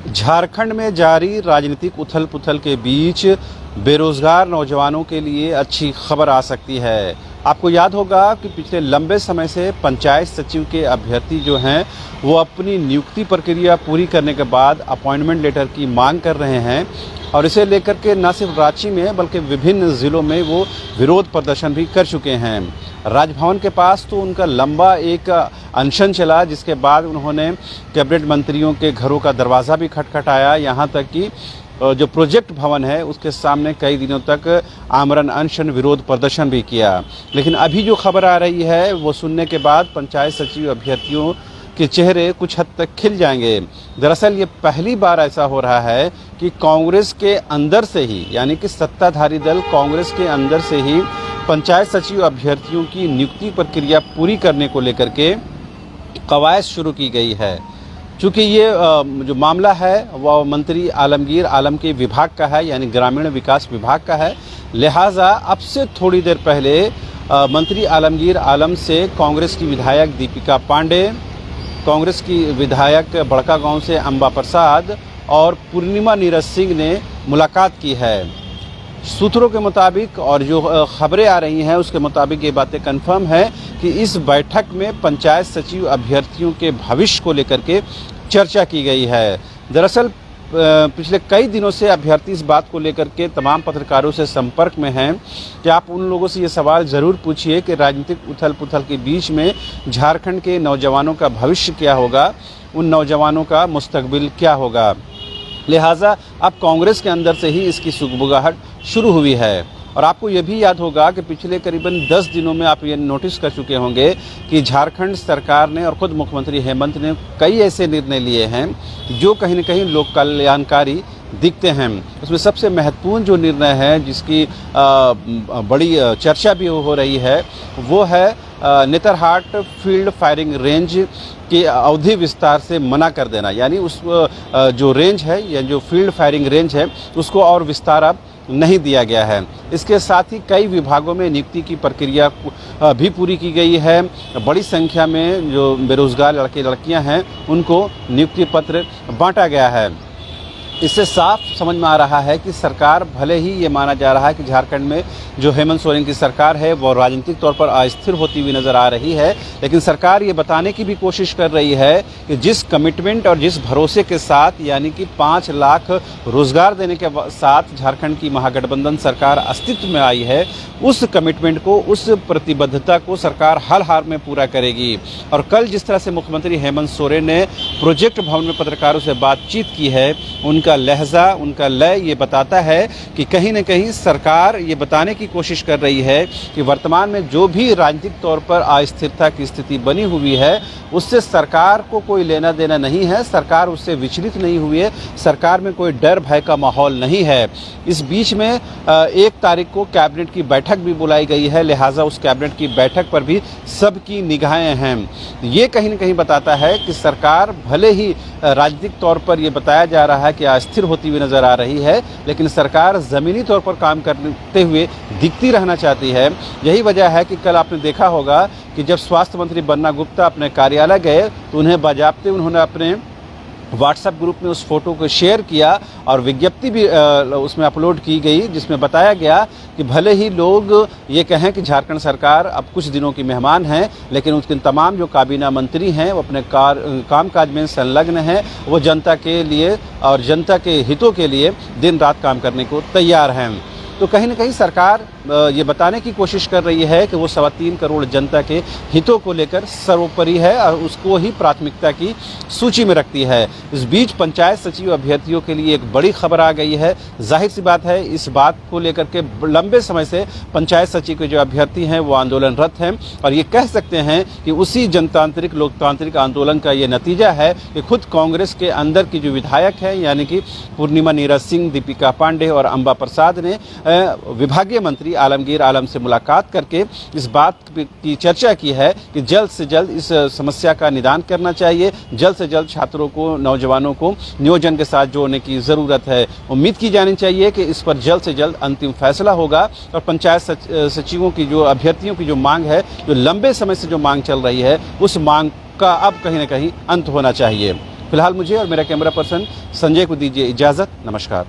झारखंड में जारी राजनीतिक उथल-पुथल के बीच बेरोजगार नौजवानों के लिए अच्छी खबर आ सकती है। आपको याद होगा कि पिछले लंबे समय से पंचायत सचिव के अभ्यर्थी जो हैं वो अपनी नियुक्ति प्रक्रिया पूरी करने के बाद अपॉइंटमेंट लेटर की मांग कर रहे हैं और इसे लेकर के न सिर्फ रांची में बल्कि विभिन्न ज़िलों में वो विरोध प्रदर्शन भी कर चुके हैं। राजभवन के पास तो उनका लंबा एक अनशन चला, जिसके बाद उन्होंने कैबिनेट मंत्रियों के घरों का दरवाज़ा भी खटखटाया। यहाँ तक कि जो प्रोजेक्ट भवन है उसके सामने कई दिनों तक आमरण अनशन विरोध प्रदर्शन भी किया। लेकिन अभी जो खबर आ रही है वो सुनने के बाद पंचायत सचिव अभ्यर्थियों के चेहरे कुछ हद तक खिल जाएंगे। दरअसल ये पहली बार ऐसा हो रहा है कि कांग्रेस के अंदर से ही, यानी कि सत्ताधारी दल कांग्रेस के अंदर से ही पंचायत सचिव अभ्यर्थियों की नियुक्ति प्रक्रिया पूरी करने को लेकर के कवायद शुरू की गई है। चूँकि ये जो मामला है वह मंत्री आलमगीर आलम के विभाग का है, यानी ग्रामीण विकास विभाग का है, लिहाजा अब से थोड़ी देर पहले मंत्री आलमगीर आलम से कांग्रेस की विधायक दीपिका पांडे, कांग्रेस की विधायक बड़का गांव से अंबा प्रसाद और पूर्णिमा नीरज सिंह ने मुलाकात की है। सूत्रों के मुताबिक और जो खबरें आ रही हैं उसके मुताबिक ये बातें कंफर्म है कि इस बैठक में पंचायत सचिव अभ्यर्थियों के भविष्य को लेकर के चर्चा की गई है। दरअसल पिछले कई दिनों से अभ्यर्थी इस बात को लेकर के तमाम पत्रकारों से संपर्क में हैं कि आप उन लोगों से ये सवाल ज़रूर पूछिए कि राजनीतिक उथल पुथल के बीच में झारखंड के नौजवानों का भविष्य क्या होगा, उन नौजवानों का मुस्तकबिल क्या होगा। लिहाजा अब कांग्रेस के अंदर से ही इसकी सुगबुगाहट शुरू हुई है। और आपको ये भी याद होगा कि पिछले करीबन 10 दिनों में आप ये नोटिस कर चुके होंगे कि झारखंड सरकार ने और ख़ुद मुख्यमंत्री हेमंत ने कई ऐसे निर्णय लिए हैं जो कहीं न कहीं लोक कल्याणकारी दिखते हैं। उसमें सबसे महत्वपूर्ण जो निर्णय है जिसकी बड़ी चर्चा भी हो रही है वो है नेतरहाट फील्ड फायरिंग रेंज की अवधि विस्तार से मना कर देना, यानी उस जो रेंज है या जो फील्ड फायरिंग रेंज है उसको और विस्तार अब नहीं दिया गया है। इसके साथ ही कई विभागों में नियुक्ति की प्रक्रिया भी पूरी की गई है। बड़ी संख्या में जो बेरोजगार लड़के लड़कियां हैं उनको नियुक्ति पत्र बांटा गया है। इससे साफ समझ में आ रहा है कि सरकार, भले ही ये माना जा रहा है कि झारखंड में जो हेमंत सोरेन की सरकार है वो राजनीतिक तौर पर अस्थिर होती हुई नज़र आ रही है, लेकिन सरकार ये बताने की भी कोशिश कर रही है कि जिस कमिटमेंट और जिस भरोसे के साथ, यानी कि 5 लाख रोजगार देने के साथ झारखंड की महागठबंधन सरकार अस्तित्व में आई है, उस कमिटमेंट को, उस प्रतिबद्धता को सरकार हर हाल में पूरा करेगी। और कल जिस तरह से मुख्यमंत्री हेमंत सोरेन ने प्रोजेक्ट भवन में पत्रकारों से बातचीत की है, उनका लहजा, उनका लय ये बताता है कि कहीं न कहीं सरकार ये बताने की कोशिश कर रही है कि वर्तमान में जो भी राजनीतिक तौर पर अस्थिरता की स्थिति बनी हुई है उससे सरकार को कोई लेना देना नहीं है, सरकार उससे विचलित नहीं हुई है, सरकार में कोई डर भय का माहौल नहीं है। इस बीच में 1 तारीख को कैबिनेट की बैठक भी बुलाई गई है, लिहाजा उस कैबिनेट की बैठक पर भी सबकी निगाहें हैं। ये कहीं न कहीं बताता है कि सरकार, भले ही राजनीतिक तौर पर यह बताया जा रहा है कि अस्थिर होती हुई नज़र आ रही है, लेकिन सरकार ज़मीनी तौर पर काम करते हुए दिखती रहना चाहती है। यही वजह है कि कल आपने देखा होगा कि जब स्वास्थ्य मंत्री बन्ना गुप्ता अपने कार्यालय गए तो उन्हें बाजाबते उन्होंने अपने व्हाट्सएप ग्रुप में उस फोटो को शेयर किया और विज्ञप्ति भी उसमें अपलोड की गई, जिसमें बताया गया कि भले ही लोग ये कहें कि झारखंड सरकार अब कुछ दिनों की मेहमान है, लेकिन उसके तमाम जो काबीना मंत्री हैं वो अपने कामकाज में संलग्न हैं, वो जनता के लिए और जनता के हितों के लिए दिन रात काम करने को तैयार हैं। तो कहीं न कहीं सरकार ये बताने की कोशिश कर रही है कि वो 3.25 करोड़ जनता के हितों को लेकर सर्वोपरि है और उसको ही प्राथमिकता की सूची में रखती है। इस बीच पंचायत सचिव अभ्यर्थियों के लिए एक बड़ी खबर आ गई है। जाहिर सी बात है, इस बात को लेकर के लंबे समय से पंचायत सचिव के जो अभ्यर्थी हैं वो आंदोलनरत हैं और ये कह सकते हैं कि उसी जनतांत्रिक लोकतांत्रिक आंदोलन का ये नतीजा है कि खुद कांग्रेस के अंदर की जो विधायक हैं, यानी कि पूर्णिमा नीरज सिंह, दीपिका पांडे और अंबा प्रसाद ने विभागीय मंत्री आलमगीर आलम से मुलाकात करके इस बात की चर्चा की है कि जल्द से जल्द इस समस्या का निदान करना चाहिए, जल्द से जल्द छात्रों को, नौजवानों को नियोजन के साथ जोड़ने की ज़रूरत है। उम्मीद की जानी चाहिए कि इस पर जल्द से जल्द अंतिम फैसला होगा और पंचायत सचिवों की जो अभ्यर्थियों की जो मांग है, जो लंबे समय से जो मांग चल रही है, उस मांग का अब कहीं न कहीं अंत होना चाहिए। फिलहाल मुझे और मेरा कैमरा पर्सन संजय को दीजिए इजाज़त। नमस्कार।